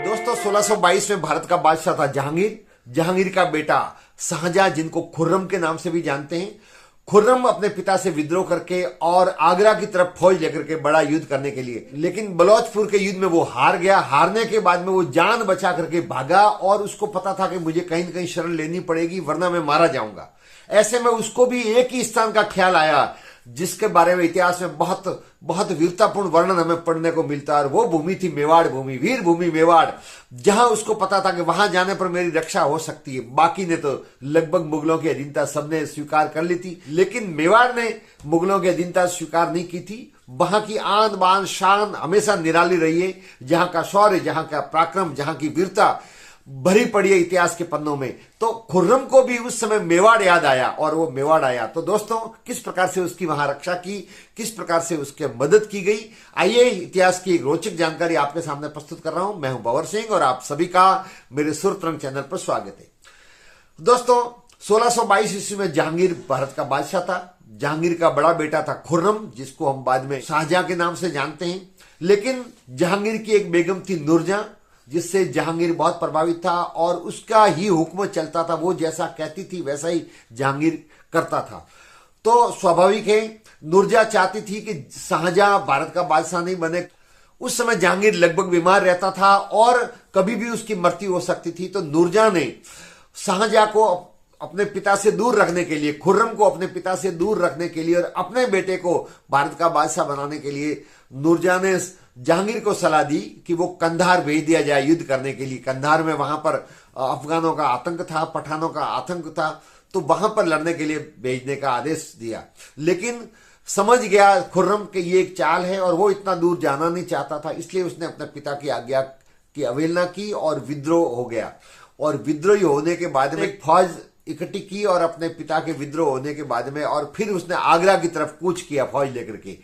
दोस्तों 1622 में भारत का बादशाह था जहांगीर। जहांगीर का बेटा शाहजहां, जिनको खुर्रम के नाम से भी जानते हैं। खुर्रम अपने पिता से विद्रोह करके और आगरा की तरफ फौज लेकर के बड़ा युद्ध करने के लिए, लेकिन बलोचपुर के युद्ध में वो हार गया। हारने के बाद में वो जान बचा करके भागा और उसको पता था कि मुझे कहीं न कहीं शरण लेनी पड़ेगी वरना मैं मारा जाऊंगा। ऐसे में उसको भी एक ही स्थान का ख्याल आया जिसके बारे में इतिहास में बहुत बहुत वीरतापूर्ण वर्णन हमें पढ़ने को मिलता है, और वो भूमि थी मेवाड़ भूमि, वीर भूमि मेवाड़, जहां उसको पता था कि वहां जाने पर मेरी रक्षा हो सकती है। बाकी ने तो लगभग मुगलों की अधीनता सबने स्वीकार कर ली थी, लेकिन मेवाड़ ने मुगलों की अधीनता स्वीकार नहीं की थी। वहां की आन बान शान हमेशा निराली रही है। जहां का शौर्य, जहां का पराक्रम, जहां की वीरता भरी पड़ी है इतिहास के पन्नों में। तो खुर्रम को भी उस समय मेवाड़ याद आया और वो मेवाड़ आया। तो दोस्तों, किस प्रकार से उसकी वहां रक्षा की, किस प्रकार से उसके मदद की गई, आइए इतिहास की एक रोचक जानकारी आपके सामने प्रस्तुत कर रहा हूं। मैं हूं भंवर सिंह और आप सभी का मेरे सुर तरंग चैनल पर स्वागत है। दोस्तों, 1622 ईस्वी में जहांगीर भारत का बादशाह था। जहांगीर का बड़ा बेटा था खुर्रम, जिसको हम बाद में शाहजहां के नाम से जानते हैं। लेकिन जहांगीर की एक बेगम थी नूरजहां, जिससे जहांगीर बहुत प्रभावित था और उसका ही हुक्म चलता था। वो जैसा कहती थी वैसा ही जहांगीर करता था। तो स्वाभाविक है, नूरजहां चाहती थी कि शाहजहां भारत का बादशाह नहीं बने। उस समय जहांगीर लगभग बीमार रहता था और कभी भी उसकी मृत्यु हो सकती थी। तो नूरजहां ने शाहजहां को अपने पिता से दूर रखने के लिए, खुर्रम को अपने पिता से दूर रखने के लिए और अपने बेटे को भारत का बादशाह बनाने के लिए नूरजहां ने जहांगीर को सलाह दी कि वो कंधार भेज दिया जाए युद्ध करने के लिए। कंधार में वहां पर अफगानों का आतंक था, पठानों का आतंक था, तो वहां पर लड़ने के लिए भेजने का आदेश दिया। लेकिन समझ गया खुर्रम कि ये एक चाल है और वो इतना दूर जाना नहीं चाहता था, इसलिए उसने अपने पिता की आज्ञा की अवहेलना की और विद्रोह हो गया। और विद्रोही होने के बाद में एक फौज इकट्ठी की और अपने पिता के विद्रोह होने के बाद में और फिर उसने आगरा की तरफ कूच किया फौज लेकर के।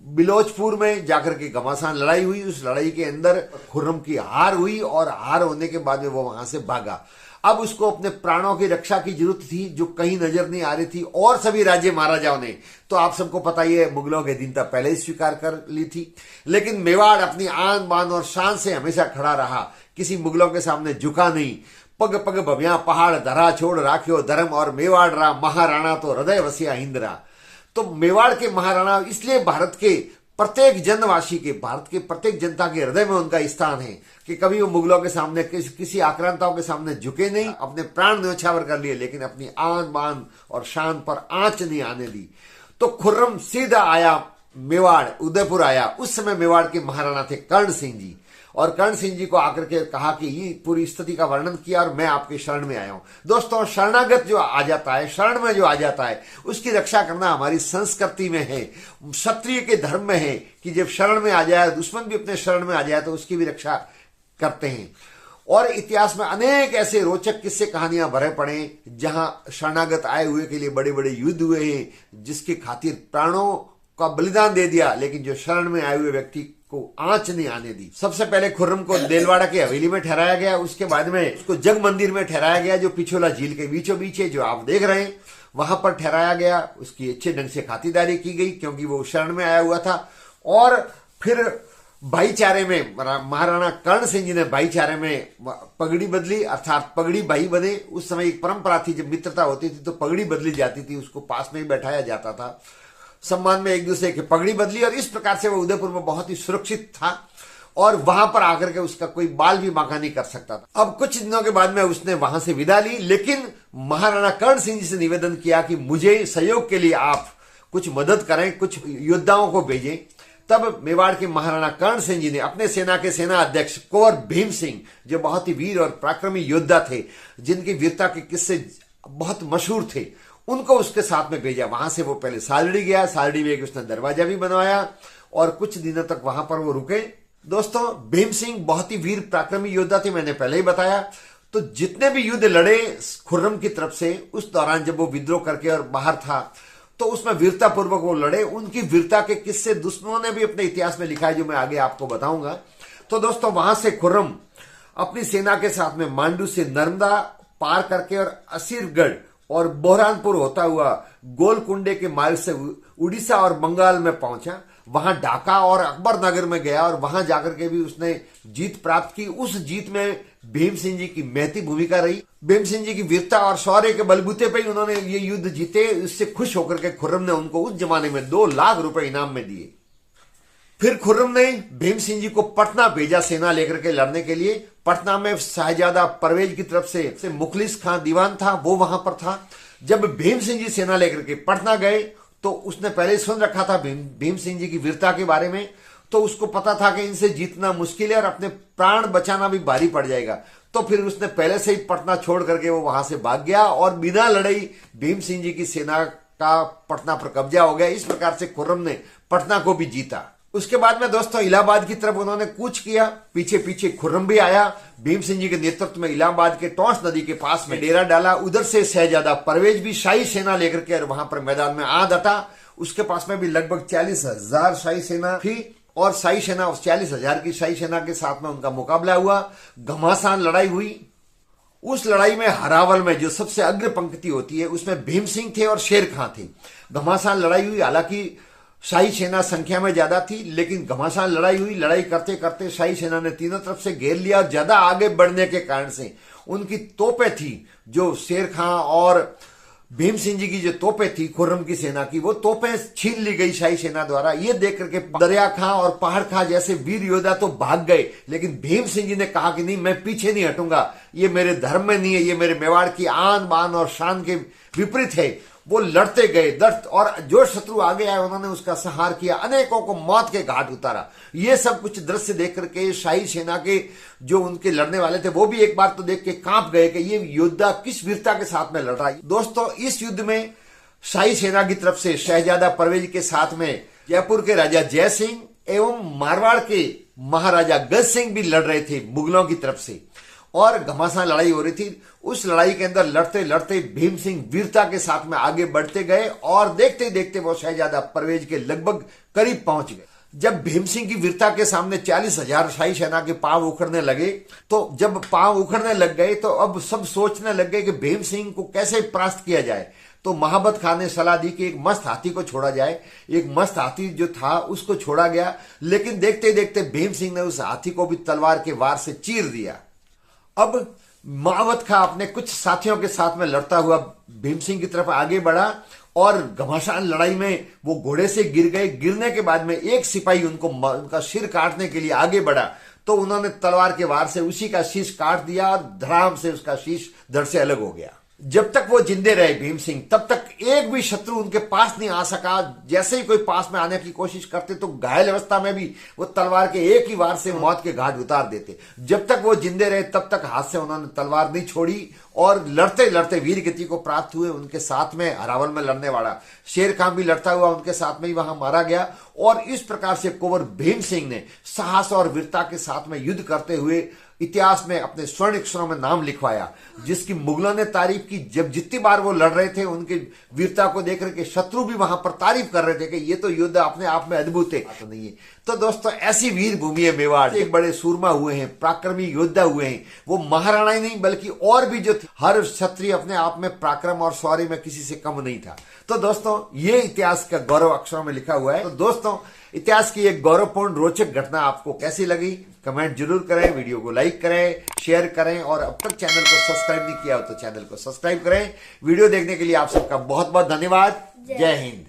बिलोचपुर में जाकर के घमासान लड़ाई हुई। उस लड़ाई के अंदर खुर्रम की हार हुई और हार होने के बाद में वो वहां से भागा। अब उसको अपने प्राणों की रक्षा की जरूरत थी, जो कहीं नजर नहीं आ रही थी, और सभी राज्य महाराजाओं ने, तो आप सबको पता ही है, मुगलों की अधीनता पहले ही स्वीकार कर ली थी। लेकिन मेवाड़ अपनी आन बान और शान से हमेशा खड़ा रहा, किसी मुगलों के सामने झुका नहीं। पग पग भव्या पहाड़ धरा छोड़ राख्यो धर्म, और मेवाड़ रहा महाराणा तो हृदय वसिया हिंदरा। तो मेवाड़ के महाराणा इसलिए भारत के प्रत्येक जनवासी के, भारत के प्रत्येक जनता के हृदय में उनका स्थान है कि कभी वो मुगलों के सामने, किसी आक्रांताओं के सामने झुके नहीं, अपने प्राण न्योछावर कर लिए, लेकिन अपनी आन बान और शान पर आंच नहीं आने दी। तो खुर्रम सीधा आया मेवाड़, उदयपुर आया। उस समय मेवाड़ के महाराणा थे कर्ण सिंह जी, और कर्ण सिंह जी को आकर के कहा कि ये पूरी स्थिति का वर्णन किया और मैं आपके शरण में आया हूं। दोस्तों, शरणागत जो आ जाता है, शरण में जो आ जाता है, उसकी रक्षा करना हमारी संस्कृति में है, क्षत्रिय के धर्म में है कि जब शरण में आ जाए, दुश्मन भी अपने शरण में आ जाए तो उसकी भी रक्षा करते हैं। और इतिहास में अनेक ऐसे रोचक किस्से कहानियां भरे पड़े जहां शरणागत आए हुए के लिए बड़े बड़े युद्ध हुए हैं, जिसकी खातिर प्राणों का बलिदान दे दिया, लेकिन जो शरण में आए हुए व्यक्ति को आंच नहीं आने दी। सबसे पहले खुर्रम को देलवाड़ा की हवेली में ठहराया गया। उसके बाद में उसको जग मंदिर में ठहराया गया, जो पिछोला झील के बीचों बीच है, जो आप देख रहे हैं, वहां पर ठहराया गया। उसकी अच्छे ढंग से खातिरदारी की गई क्योंकि वो शरण में आया हुआ था। और फिर भाईचारे में महाराणा कर्ण सिंह जी ने भाईचारे में पगड़ी बदली, अर्थात पगड़ी भाई बने। उस समय एक परंपरा थी, जब मित्रता होती थी तो पगड़ी बदली जाती थी, उसको पास में ही बैठाया जाता था, सम्मान में एक दूसरे की पगड़ी बदली। और इस प्रकार से वो उदयपुर में बहुत ही सुरक्षित था और वहां पर आकर के उसका कोई बाल भी बांका नहीं कर सकता था। अब कुछ दिनों के बाद में उसने वहां से विदा ली, लेकिन महाराणा कर्ण सिंह जी से निवेदन किया कि मुझे सहयोग के लिए आप कुछ मदद करें, कुछ योद्धाओं को भेजें। तब मेवाड़ के महाराणा कर्ण सिंह जी ने अपने सेना के सेना अध्यक्ष कुंवर भीम सिंह, जो बहुत ही वीर और पराक्रमी योद्धा थे, जिनकी वीरता के किस्से बहुत मशहूर थे, उनको उसके साथ में भेजा। वहां से वो पहले सालड़ी गया, सालड़ी में एक उसने दरवाजा भी बनवाया और कुछ दिनों तक वहां पर वो रुके। दोस्तों, भीम सिंह बहुत ही वीर पराक्रमी योद्धा थे, मैंने पहले ही बताया। तो जितने भी युद्ध लड़े खुर्रम की तरफ से, उस दौरान जब वो विद्रोह करके और बाहर था, तो उसमें वीरता पूर्वक वो लड़े। उनकी वीरता के किस्से दुश्मनों ने भी अपने इतिहास में लिखा है, जो मैं आगे आपको बताऊंगा। तो दोस्तों, वहां से खुर्रम अपनी सेना के साथ में मांडू से नर्मदा पार करके और असीरगढ़ और बुरहानपुर होता हुआ गोलकुंडे के मार्ग से उड़ीसा और बंगाल में पहुंचा। वहां ढाका और अकबर नगर में गया और वहां जाकर के भी उसने जीत प्राप्त की। उस जीत में भीम सिंह जी की महती भूमिका रही। भीम सिंह जी की वीरता और शौर्य के बलबूते पे ही उन्होंने ये युद्ध जीते। इससे खुश होकर के खुर्रम ने उनको उस जमाने में 2 लाख रुपए इनाम में दिए। फिर खुर्रम ने भीम सिंह जी को पटना भेजा सेना लेकर के लड़ने के लिए। पटना में शाहजादा परवेज की तरफ से मुखलिस खां दीवान था, वो वहां पर था। जब भीम सिंह जी सेना लेकर के पटना गए तो उसने पहले सुन रखा था भीम सिंह जी की वीरता के बारे में, तो उसको पता था कि इनसे जीतना मुश्किल है और अपने प्राण बचाना भी भारी पड़ जाएगा। तो फिर उसने पहले से ही पटना छोड़ करके वो वहां से भाग गया और बिना लड़ाई भीम सिंह जी की सेना का पटना पर कब्जा हो गया। इस प्रकार से खुर्रम ने पटना को भी जीता। उसके बाद में दोस्तों इलाहाबाद की तरफ उन्होंने कूच किया। पीछे पीछे खुर्रम भी आया। भीम सिंह जी के नेतृत्व में इलाहाबाद के टोंस नदी के पास में डेरा डाला। उधर से शहजादा परवेज भी शाही सेना लेकर के वहां पर मैदान में आ डटा। उसके पास में भी लगभग 40,000 शाही सेना थी और शाही सेना 40,000 की शाही सेना के साथ में उनका मुकाबला हुआ। घमासान लड़ाई हुई। उस लड़ाई में हरावल में जो सबसे अग्र पंक्ति होती है उसमें भीम सिंह थे और शेर खां थे। घमासान लड़ाई हुई। हालांकि शाही सेना संख्या में ज्यादा थी लेकिन घमासान लड़ाई हुई। लड़ाई करते करते शाही सेना ने तीनों तरफ से घेर लिया और ज्यादा आगे बढ़ने के कारण से उनकी तोपें थी, जो शेर खां और भीम सिंह जी की जो तोपें थी खुर्रम की सेना की, वो तोपें छीन ली गई शाही सेना द्वारा। ये देख करके दरिया खां और पहाड़ खां जैसे वीर योद्धा तो भाग गए, लेकिन भीम सिंह जी ने कहा कि नहीं, मैं पीछे नहीं हटूंगा, ये मेरे धर्म में नहीं है, ये मेरे मेवाड़ की आन बान और शान के विपरीत है। वो लड़ते गए दर्द और जो शत्रु आगे आए उन्होंने उसका संहार किया, अनेकों को मौत के घाट उतारा। ये सब कुछ दृश्य देख करके शाही सेना के जो उनके लड़ने वाले थे वो भी एक बार तो देख के कांप गए कि ये योद्धा किस वीरता के साथ में लड़ रहा है। दोस्तों इस युद्ध में शाही सेना की तरफ से शहजादा परवेज के साथ में जयपुर के राजा जय सिंह एवं मारवाड़ के महाराजा गज सिंह भी लड़ रहे थे मुगलों की तरफ से और घमासान लड़ाई हो रही थी। उस लड़ाई के अंदर लड़ते लड़ते भीम सिंह वीरता के साथ में आगे बढ़ते गए और देखते देखते वो शहजादा परवेज के लगभग करीब पहुंच गए। जब भीम सिंह की वीरता के सामने 40,000 शाही सेना के पांव उखड़ने लगे, तो जब पांव उखड़ने लग गए तो अब सब सोचने लग गए कि भीम सिंह को कैसे परास्त किया जाए। तो महाबत खान ने सलाह दी कि एक मस्त हाथी को छोड़ा जाए। एक मस्त हाथी जो था उसको छोड़ा गया, लेकिन देखते देखते भीम सिंह ने उस हाथी को भी तलवार के वार से चीर दिया। अब महाबत खां अपने कुछ साथियों के साथ में लड़ता हुआ भीम सिंह की तरफ आगे बढ़ा और घमासान लड़ाई में वो घोड़े से गिर गए। गिरने के बाद में एक सिपाही उनका सिर काटने के लिए आगे बढ़ा, तो उन्होंने तलवार के वार से उसी का शीश काट दिया और धड़ाम से उसका शीश धड़ से अलग हो गया। जब तक वो जिंदे रहे भीम सिंह, तब तक एक भी शत्रु उनके पास नहीं आ सका। जैसे ही कोई पास में आने की कोशिश करते तो घायल अवस्था में भी वो तलवार के एक ही वार से मौत के घाट उतार देते। जब तक वो जिंदे रहे तब तक हाथ से उन्होंने तलवार नहीं छोड़ी और लड़ते लड़ते वीर गति को प्राप्त हुए। उनके साथ में हरावल में लड़ने वाला शेर खां भी लड़ता हुआ उनके साथ में ही वहां मारा गया। और इस प्रकार से कुंवर भीम सिंह ने साहस और वीरता के साथ में युद्ध करते हुए इतिहास में अपने स्वर्ण अक्षरों में नाम लिखवाया, जिसकी मुगलों ने तारीफ की। जब जितनी बार वो लड़ रहे थे उनकी वीरता को देख करके शत्रु भी वहां पर तारीफ कर रहे थे कि ये तो योद्धा अपने आप में अद्भुत है। तो नहीं है। तो दोस्तों ऐसी वीर भूमि है मेवाड़। एक बड़े सूरमा हुए हैं, पराक्रमी योद्धा हुए हैं। वो महाराणा ही नहीं बल्कि और भी जो हर क्षत्रिय अपने आप में पराक्रम और शौर्य में किसी से कम नहीं था। तो दोस्तों ये इतिहास का गौरव अक्षरों में लिखा हुआ है। तो दोस्तों इतिहास की एक गौरवपूर्ण रोचक घटना आपको कैसी लगी कमेंट जरूर करें, वीडियो को लाइक करें, शेयर करें और अब तक चैनल को सब्सक्राइब नहीं किया हो तो चैनल को सब्सक्राइब करें। वीडियो देखने के लिए आप सबका बहुत बहुत धन्यवाद। जय हिंद।